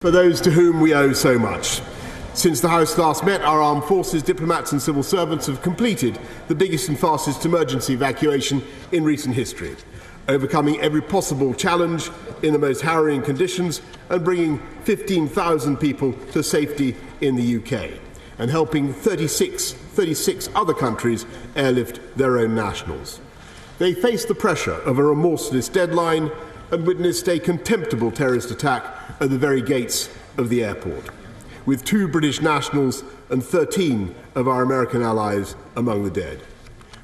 For those to whom we owe so much. Since the House last met, our armed forces, diplomats and civil servants have completed the biggest and fastest emergency evacuation in recent history, overcoming every possible challenge in the most harrowing conditions and bringing 15,000 people to safety in the UK, and helping 36 other countries airlift their own nationals. They faced the pressure of a remorseless deadline and witnessed a contemptible terrorist attack at the very gates of the airport, with 2 British nationals and 13 of our American allies among the dead.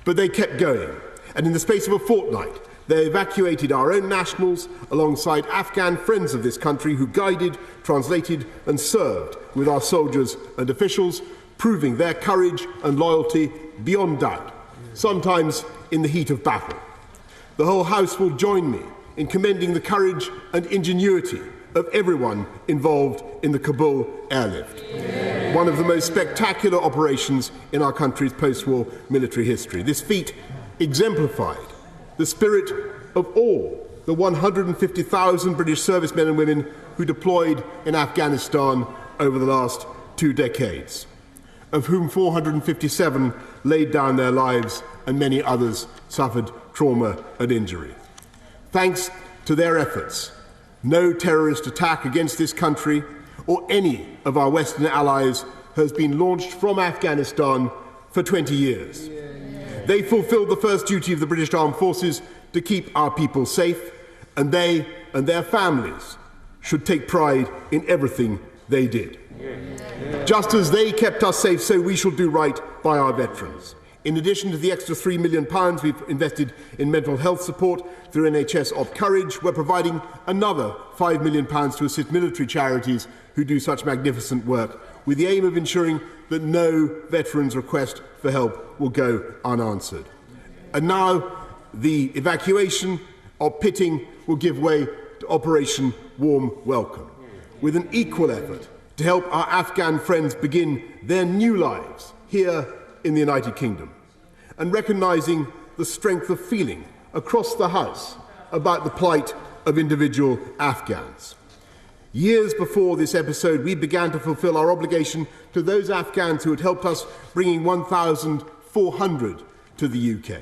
But they kept going, and in the space of a fortnight, they evacuated our own nationals alongside Afghan friends of this country who guided, translated and served with our soldiers and officials, proving their courage and loyalty beyond doubt, sometimes in the heat of battle. The whole House will join me in commending the courage and ingenuity of everyone involved in the Kabul airlift, one of the most spectacular operations in our country's post-war military history. This feat exemplified the spirit of all the 150,000 British servicemen and women who deployed in Afghanistan over the last 2 decades, of whom 457 laid down their lives and many others suffered trauma and injury. Thanks to their efforts, no terrorist attack against this country or any of our Western allies has been launched from Afghanistan for 20 years. They fulfilled the first duty of the British Armed Forces to keep our people safe, and they and their families should take pride in everything they did. Just as they kept us safe, so we shall do right by our veterans. In addition to the extra £3 million we've invested in mental health support through NHS Op Courage, we're providing another £5 million to assist military charities who do such magnificent work, with the aim of ensuring that no veteran's request for help will go unanswered. And now the evacuation of Pitting will give way to Operation Warm Welcome, with an equal effort to help our Afghan friends begin their new lives here in the United Kingdom, and recognising the strength of feeling across the House about the plight of individual Afghans. Years before this episode, we began to fulfil our obligation to those Afghans who had helped us, bringing 1,400 to the UK.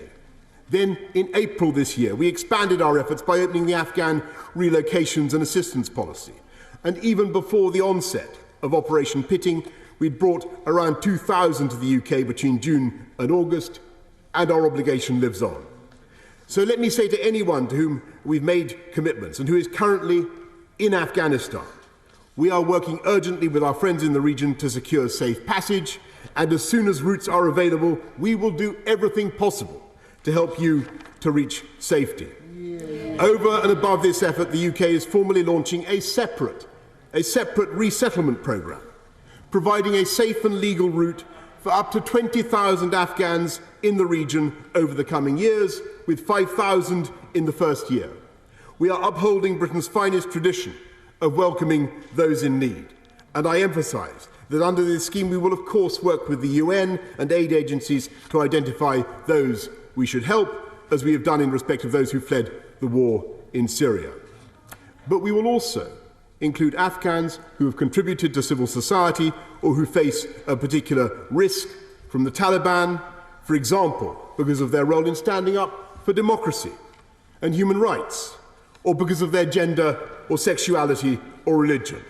Then, in April this year, we expanded our efforts by opening the Afghan relocations and assistance policy. And even before the onset of Operation Pitting, we'd brought around 2,000 to the UK between June and August, and our obligation lives on. So let me say to anyone to whom we've made commitments and who is currently in Afghanistan, we are working urgently with our friends in the region to secure safe passage, and as soon as routes are available, we will do everything possible to help you to reach safety. Over and above this effort, the UK is formally launching a separate resettlement programme, providing a safe and legal route for up to 20,000 Afghans in the region over the coming years, with 5,000 in the first year. We are upholding Britain's finest tradition of welcoming those in need. And I emphasise that under this scheme we will of course work with the UN and aid agencies to identify those we should help, as we have done in respect of those who fled the war in Syria. But we will also include Afghans who have contributed to civil society or who face a particular risk from the Taliban, for example, because of their role in standing up for democracy and human rights, or because of their gender or sexuality or religion.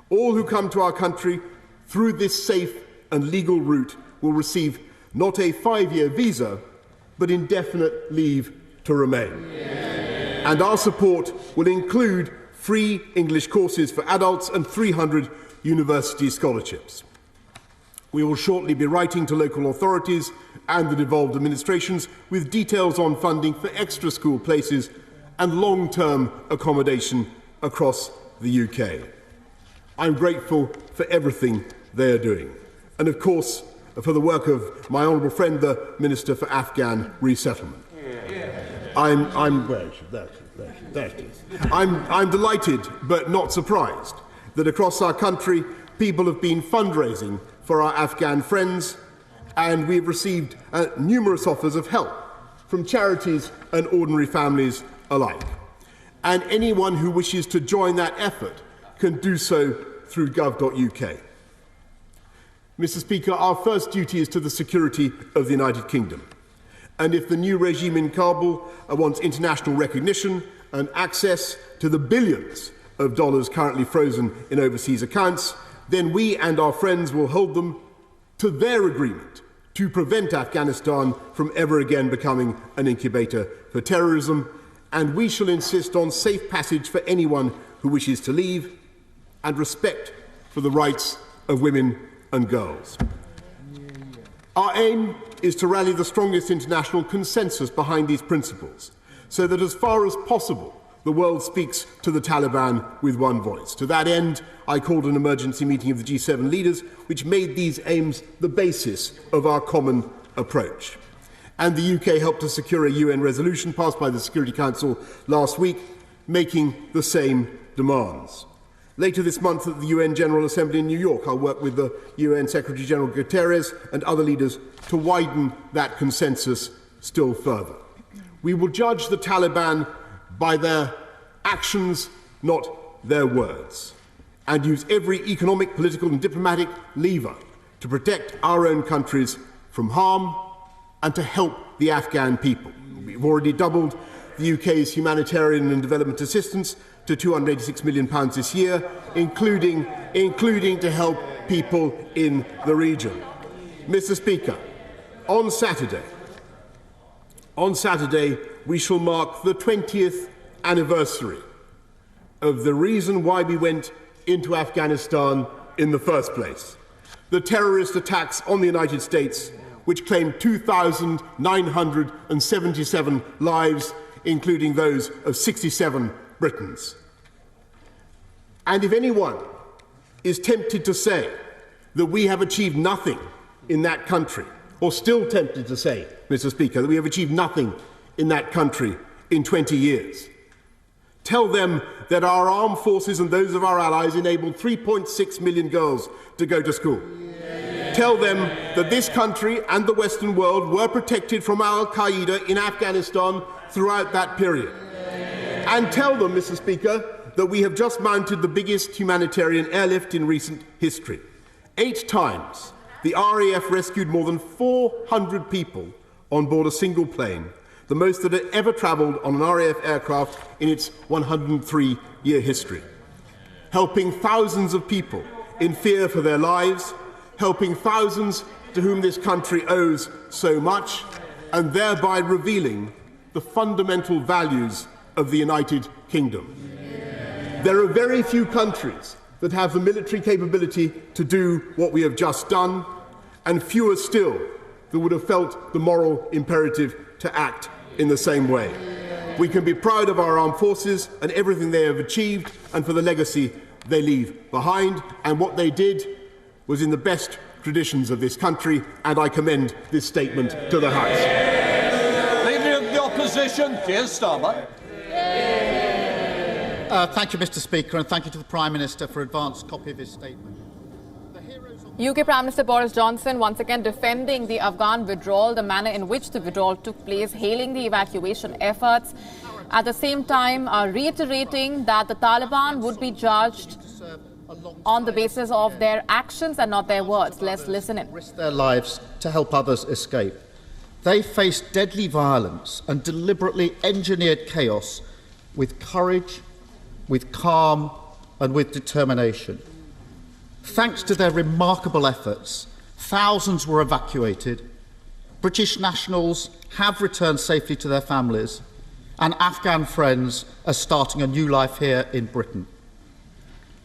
All who come to our country through this safe and legal route will receive not a 5-year visa, but indefinite leave to remain. And our support will include free English courses for adults and 300 university scholarships. We will shortly be writing to local authorities and the devolved administrations with details on funding for extra school places and long-term accommodation across the UK. I'm grateful for everything they are doing, and of course for the work of my honourable friend, the Minister for Afghan Resettlement. I'm delighted but not surprised that across our country people have been fundraising for our Afghan friends, and we've received numerous offers of help from charities and ordinary families alike. And anyone who wishes to join that effort can do so through gov.uk. Mr. Speaker, our first duty is to the security of the United Kingdom. And if the new regime in Kabul wants international recognition and access to the billions of dollars currently frozen in overseas accounts, then we and our friends will hold them to their agreement to prevent Afghanistan from ever again becoming an incubator for terrorism, and we shall insist on safe passage for anyone who wishes to leave and respect for the rights of women and girls. Our aim is to rally the strongest international consensus behind these principles, so that as far as possible the world speaks to the Taliban with one voice. To that end, I called an emergency meeting of the G7 leaders, which made these aims the basis of our common approach. And the UK helped to secure a UN resolution passed by the Security Council last week, making the same demands. Later this month at the UN General Assembly in New York, I'll work with the UN Secretary General Guterres and other leaders to widen that consensus still further. We will judge the Taliban by their actions, not their words, and use every economic, political and diplomatic lever to protect our own countries from harm and to help the Afghan people. We've already doubled the UK's humanitarian and development assistance to £286 million this year, including to help people in the region. Mr. Speaker, on Saturday we shall mark the 20th anniversary of the reason why we went into Afghanistan in the first place. The terrorist attacks on the United States, which claimed 2,977 lives, including those of 67 Britons. And if anyone is tempted to say that we have achieved nothing in that country, or still tempted to say, Mr. Speaker, that we have achieved nothing in that country in 20 years, tell them that our armed forces and those of our allies enabled 3.6 million girls to go to school. Tell them that this country and the Western world were protected from al-Qaeda in Afghanistan throughout that period. And tell them, Mr. Speaker, that we have just mounted the biggest humanitarian airlift in recent history. 8 times, the RAF rescued more than 400 people on board a single plane, the most that had ever travelled on an RAF aircraft in its 103-year history, helping thousands of people in fear for their lives, helping thousands to whom this country owes so much, and thereby revealing the fundamental values of the United Kingdom. There are very few countries that have the military capability to do what we have just done, and fewer still that would have felt the moral imperative to act in the same way. We can be proud of our armed forces and everything they have achieved, and for the legacy they leave behind, and what they did was in the best traditions of this country, and I commend this statement to the House. Leader of the Opposition, Keir Starmer. Thank you, Mr. Speaker, and thank you to the Prime Minister for an advance copy of his statement. UK Prime Minister Boris Johnson once again defending the Afghan withdrawal, the manner in which the withdrawal took place, hailing the evacuation efforts. At the same time, reiterating that the Taliban would be judged on the basis of their actions and not their words. Let's listen in. Risk their lives to help others escape. They faced deadly violence and deliberately engineered chaos with courage, with calm and with determination. Thanks to their remarkable efforts, thousands were evacuated, British nationals have returned safely to their families, and Afghan friends are starting a new life here in Britain.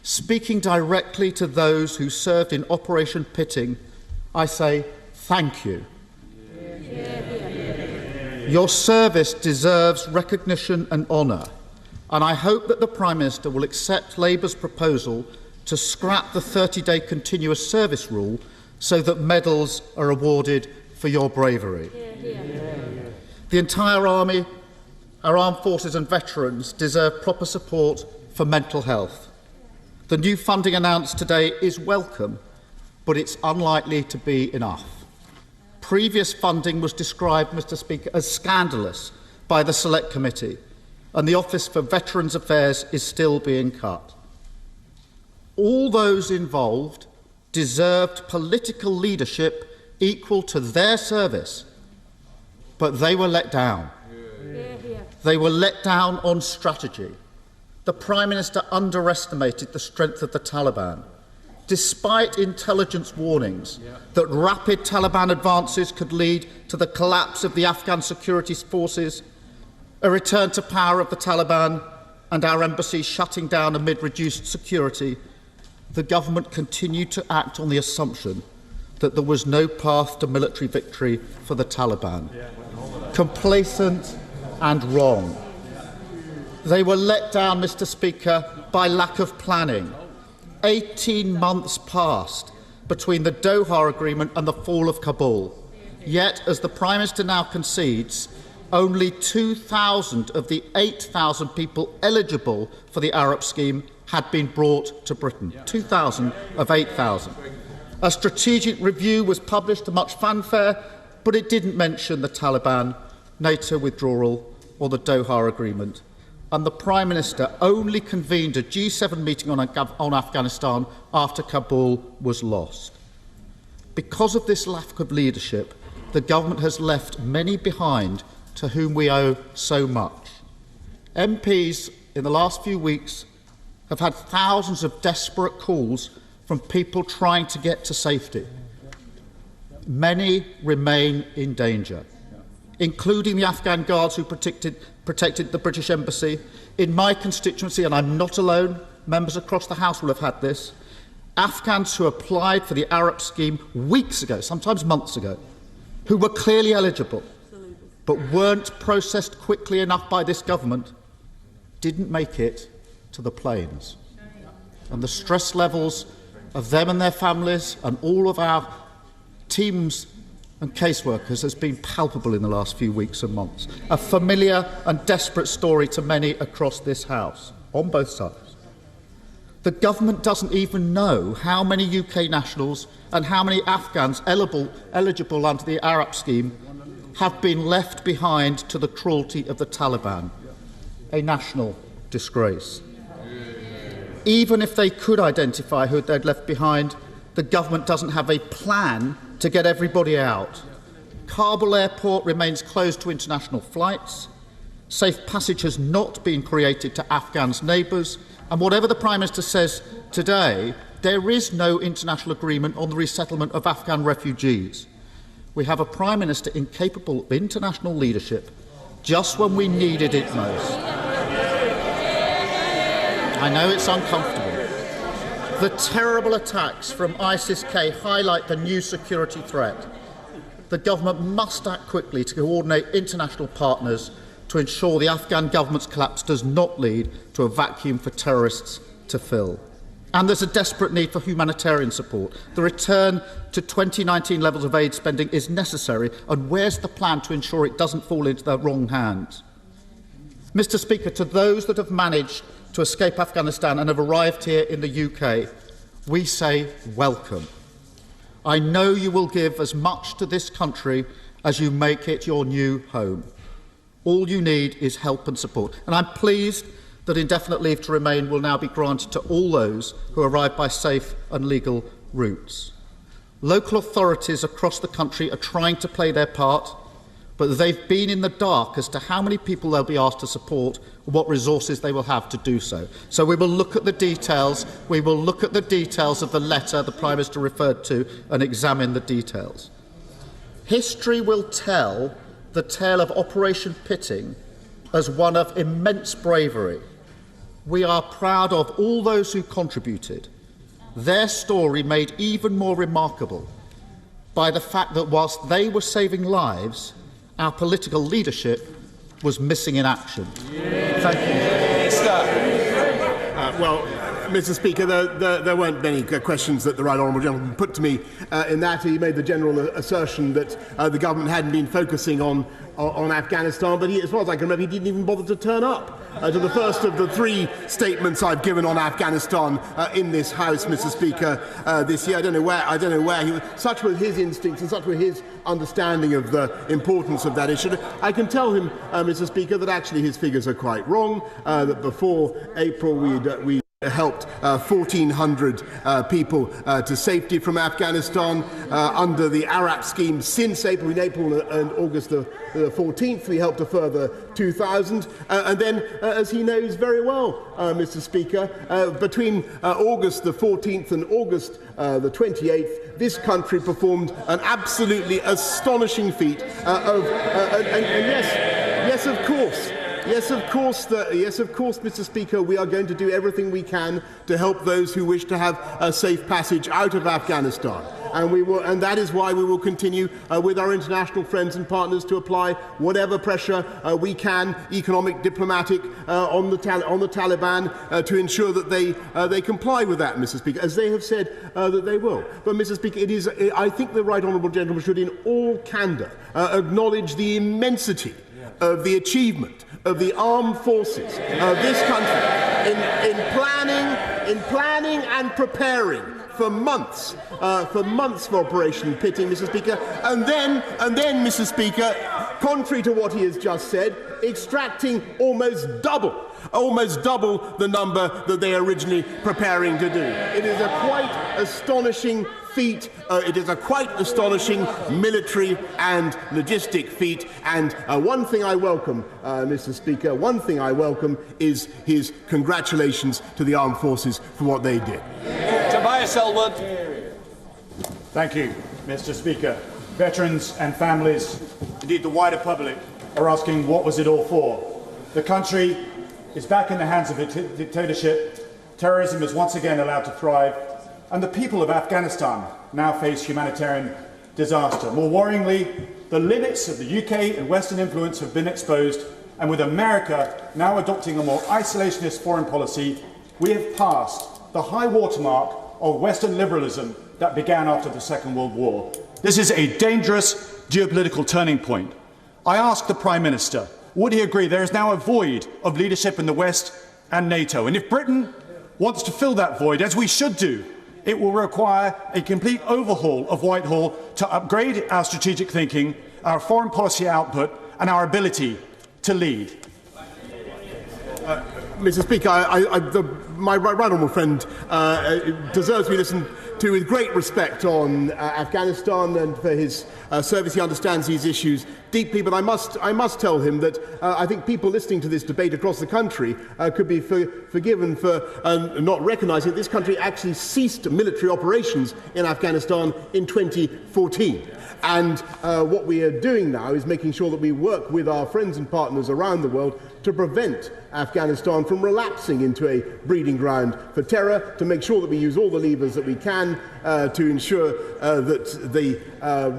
Speaking directly to those who served in Operation Pitting, I say thank you. Your service deserves recognition and honour, and I hope that the Prime Minister will accept Labour's proposal to scrap the 30-day continuous service rule so that medals are awarded for your bravery. The entire Army, our armed forces and veterans deserve proper support for mental health. The new funding announced today is welcome, but it's unlikely to be enough. Previous funding was described, Mr. Speaker, as scandalous by the Select Committee, and the Office for Veterans Affairs is still being cut. All those involved deserved political leadership equal to their service, but they were let down. They were let down on strategy. The Prime Minister underestimated the strength of the Taliban, despite intelligence warnings that rapid Taliban advances could lead to the collapse of the Afghan security forces, a return to power of the Taliban, and our embassy shutting down amid reduced security. The government continued to act on the assumption that there was no path to military victory for the Taliban. Complacent and wrong. They were let down, Mr. Speaker, by lack of planning. 18 months passed between the Doha Agreement and the fall of Kabul. Yet, as the Prime Minister now concedes, only 2,000 of the 8,000 people eligible for the Arab scheme had been brought to Britain. 2,000 of 8,000. A strategic review was published to much fanfare, but it didn't mention the Taliban, NATO withdrawal or the Doha Agreement. And the Prime Minister only convened a G7 meeting on Afghanistan after Kabul was lost. Because of this lack of leadership, the government has left many behind to whom we owe so much. MPs in the last few weeks have had thousands of desperate calls from people trying to get to safety. Many remain in danger, including the Afghan guards who protected the British Embassy. In my constituency, and I'm not alone, members across the House will have had this, Afghans who applied for the Arab scheme weeks ago, sometimes months ago, who were clearly eligible, but weren't processed quickly enough by this government, didn't make it to the planes. And the stress levels of them and their families and all of our teams and caseworkers has been palpable in the last few weeks and months. A familiar and desperate story to many across this House, on both sides. The government doesn't even know how many UK nationals and how many Afghans eligible under the Arab scheme have been left behind to the cruelty of the Taliban. A national disgrace. Even if they could identify who they'd left behind, the government doesn't have a plan to get everybody out. Kabul airport remains closed to international flights. Safe passage has not been created to Afghans' neighbours. And whatever the Prime Minister says today, there is no international agreement on the resettlement of Afghan refugees. We have a Prime Minister incapable of international leadership just when we needed it most. I know it's uncomfortable. The terrible attacks from ISIS-K highlight the new security threat. The government must act quickly to coordinate international partners to ensure the Afghan government's collapse does not lead to a vacuum for terrorists to fill. And there's a desperate need for humanitarian support. The return to 2019 levels of aid spending is necessary, and where's the plan to ensure it doesn't fall into the wrong hands? Mr. Speaker, to those that have managed to escape Afghanistan and have arrived here in the UK, we say welcome. I know you will give as much to this country as you make it your new home. All you need is help and support. And I'm pleased that indefinite leave to remain will now be granted to all those who arrive by safe and legal routes. Local authorities across the country are trying to play their part, but they've been in the dark as to how many people they'll be asked to support and what resources they will have to do so. So we will look at the details. We will look at the details of the letter the Prime Minister referred to and examine the details. History will tell the tale of Operation Pitting as one of immense bravery. We are proud of all those who contributed, their story made even more remarkable by the fact that whilst they were saving lives, our political leadership was missing in action. Thank you. Well, Mr. Speaker, there weren't many questions that the Right Honourable Gentleman put to me in that. He made the general assertion that the government hadn't been focusing on Afghanistan, but as far as I can remember, he didn't even bother to turn up to the first of the 3 statements I've given on Afghanistan in this House, Mr. Speaker, this year. I don't know where he was. Such were his instincts and such were his understanding of the importance of that issue. I can tell him, Mr. Speaker, that actually his figures are quite wrong. That before April we helped 1,400 people to safety from Afghanistan under the ARAP scheme since April and August the 14th. We helped a further 2,000. And then, as he knows very well, Mr. Speaker, between August the 14th and August the 28th, this country performed an absolutely astonishing feat yes, of course. Yes, of course, Mr. Speaker, we are going to do everything we can to help those who wish to have a safe passage out of Afghanistan. And that is why we will continue with our international friends and partners to apply whatever pressure we can, economic, diplomatic, on the Taliban to ensure that they comply with that, Mr. Speaker, as they have said that they will. But, Mr. Speaker, I think the right honourable gentleman should, in all candour, acknowledge the immensity of the achievement of the armed forces of this country in planning and preparing for months for Operation Pitting, Mr. Speaker, and then, Mr. Speaker, contrary to what he has just said, extracting almost double the number that they are originally preparing to do. It is a quite astonishing feat. It is a quite astonishing military and logistic feat. And one thing I welcome, Mr. Speaker, is his congratulations to the armed forces for what they did. Tobias Elwood. Thank you, Mr. Speaker. Veterans and families, indeed the wider public, are asking what was it all for? The country is back in the hands of a dictatorship, terrorism is once again allowed to thrive, and the people of Afghanistan now face humanitarian disaster. More worryingly, the limits of the UK and Western influence have been exposed, and with America now adopting a more isolationist foreign policy, we have passed the high watermark of Western liberalism that began after the Second World War. This is a dangerous geopolitical turning point. I ask the Prime Minister, would he agree there is now a void of leadership in the West and NATO? And if Britain wants to fill that void, as we should do, it will require a complete overhaul of Whitehall to upgrade our strategic thinking, our foreign policy output, and our ability to lead. Mr. Speaker, my right honourable friend deserves to be listened to with great respect on Afghanistan and for his service. He understands these issues deeply, but I must tell him that I think people listening to this debate across the country could be forgiven for not recognising that this country actually ceased military operations in Afghanistan in 2014. And what we are doing now is making sure that we work with our friends and partners around the world to prevent Afghanistan from relapsing into a breeding ground for terror, to make sure that we use all the levers that we can to ensure that the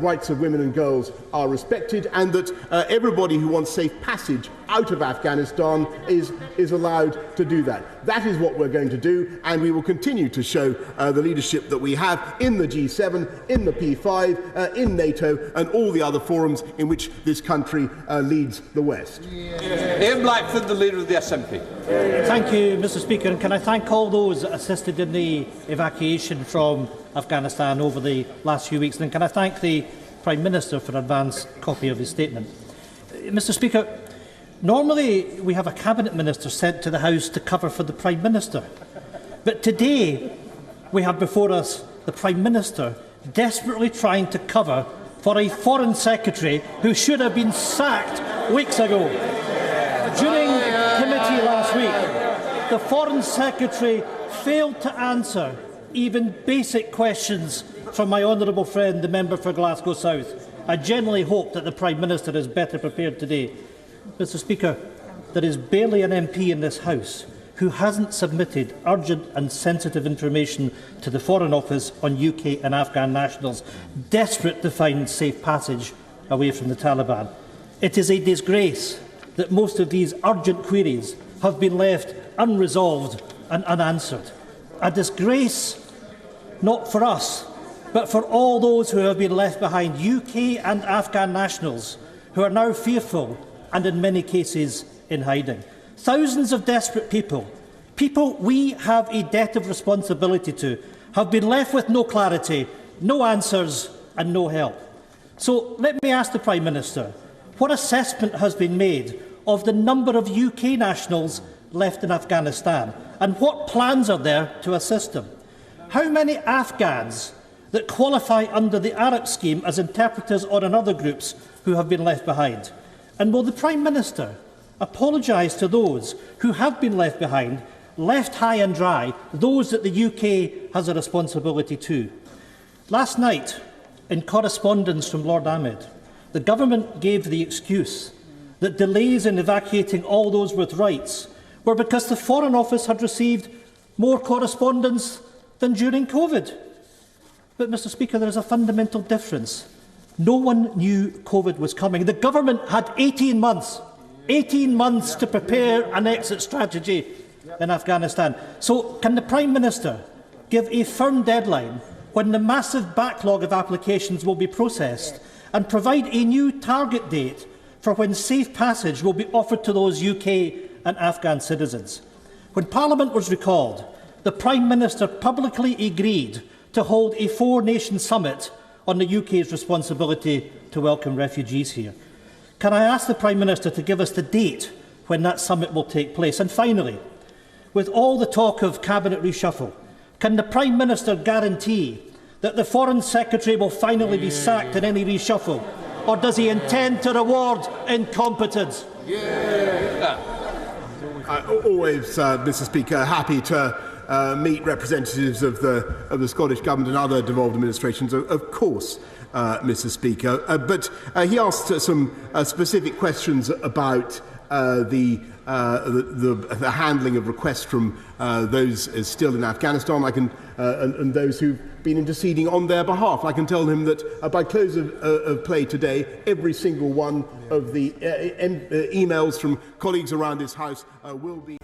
rights of women and girls are respected, and that everybody who wants safe passage out of Afghanistan is allowed to do that. That is what we're going to do, and we will continue to show the leadership that we have in the G7, in the P5, in NATO, and all the other forums in which this country leads the West. Ian Blackford, the Leader of the SNP. Thank you, Mr. Speaker, and can I thank all those that assisted in the evacuation from Afghanistan over the last few weeks, and can I thank the Prime Minister for an advance copy of his statement. Mr. Speaker, normally we have a Cabinet Minister sent to the House to cover for the Prime Minister, but today we have before us the Prime Minister desperately trying to cover for a Foreign Secretary who should have been sacked weeks ago. During committee last week, the Foreign Secretary failed to answer even basic questions from my honourable friend, the member for Glasgow South. I genuinely hope that the Prime Minister is better prepared today. Mr. Speaker, there is barely an MP in this House who hasn't submitted urgent and sensitive information to the Foreign Office on UK and Afghan nationals desperate to find safe passage away from the Taliban. It is a disgrace that most of these urgent queries have been left unresolved and unanswered. A disgrace not for us, but for all those who have been left behind, UK and Afghan nationals who are now fearful and in many cases in hiding. Thousands of desperate people we have a debt of responsibility to, have been left with no clarity, no answers and no help. So let me ask the Prime Minister, what assessment has been made of the number of UK nationals left in Afghanistan, And what plans are there to assist them? How many Afghans that qualify under the ARAP scheme as interpreters or in other groups who have been left behind? And will the Prime Minister apologise to those who have been left behind, left high and dry, those that the UK has a responsibility to? Last night, in correspondence from Lord Ahmed, the government gave the excuse that delays in evacuating all those with rights were because the Foreign Office had received more correspondence than during COVID. But, Mr Speaker, there is a fundamental difference. No one knew COVID was coming. The government had 18 months to prepare an exit strategy in Afghanistan. So can the Prime Minister give a firm deadline when the massive backlog of applications will be processed and provide a new target date for when safe passage will be offered to those UK and Afghan citizens? When Parliament was recalled, the Prime Minister publicly agreed to hold a four-nation summit on the UK's responsibility to welcome refugees here. Can I ask the Prime Minister to give us the date when that summit will take place? And finally, with all the talk of cabinet reshuffle, can the Prime Minister guarantee that the Foreign Secretary will finally be sacked in any reshuffle? Or does he intend to reward incompetence? Always, Mr Speaker, happy to meet representatives of the Scottish Government and other devolved administrations, of course, Mr Speaker. But he asked some specific questions about the handling of requests from those still in Afghanistan. I can, and those who've been interceding on their behalf. I can tell him that by close of play today, every single one of the emails from colleagues around this House will be